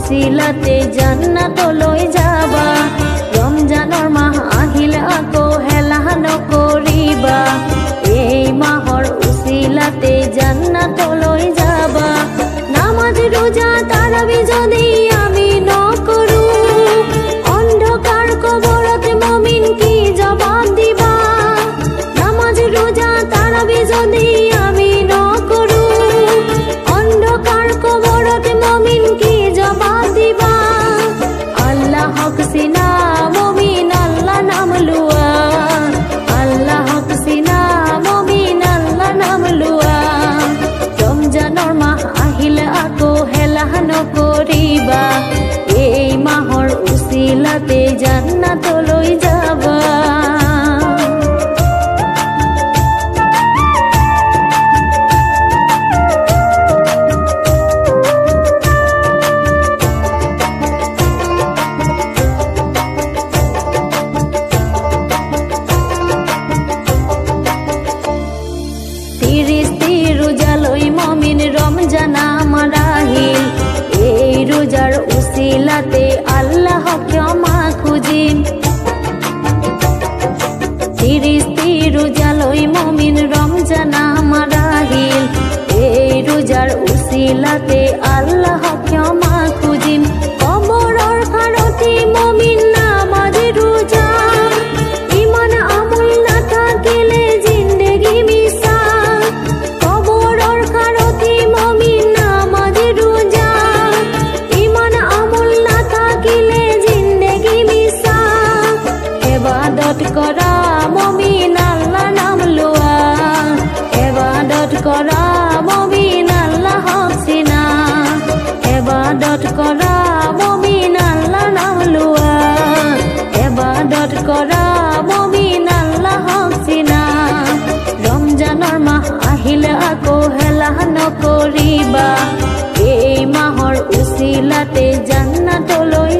উচিলাতে জান্নাতলৈ যাবা ৰমজানৰ মাহ আহিলে আকৌ হেলা নকৰিবা এই মাহৰ উচিলাতে জান্নাতলৈ যাবা নামাজ ৰোজা তাৰাবি যদি আমি নকৰো অন্ধকাৰ কবৰতে মুমিন কি জবাব দিবা নামাজ ৰোজা তাৰাবি যদি আমি নকৰো অন্ধকার কবরতে মুমিন কি জবাব দিবা আল্লাহ হক সিনা মুমিন আল্লাহ নাম লুয়া আল্লাহ হক সিনা মুমিন আল্লাহ নাম লুয়া ৰমজানৰ মাহ আহিলে আকৌ হেলা নকৰিবা এই মাহৰ উচিলাতে জান্নাতলৈ যাবা রমজান আমার আহিল এই রোজার উচিলাতে আল্লাহ ক্ষমা খুঁজিম 30টি রোজা লই মুমিন রমজান আমার আহিল এই রোজার উচিলাতে আল্লাহ ক্ষমা খুঁজিম কবৰৰ খাৰতি মুমিন নামাজ ৰোজা ইমান আমল নাথাকিলে জিন্দেগি মিছা কবৰৰ খাৰতি মুমিন নামাজ ৰোজা ইমান আমল নাথাকিলে জিন্দেগি মিছা ইবাদত কৰা মুমিন আল্লাহ নাম লোৱা ইবাদত কৰা মুমিন আল্লাহ হক চিনা ইবাদত কৰা মুমিন আল্লাহ নাম লোৱা ইবাদত কৰা মুমিন আল্লাহ হক চিনা ৰমজানৰ মাহ আহিলে আকৌ হেলা নকৰিবা এই মাহৰ উচিলাতে জান্নাতলৈ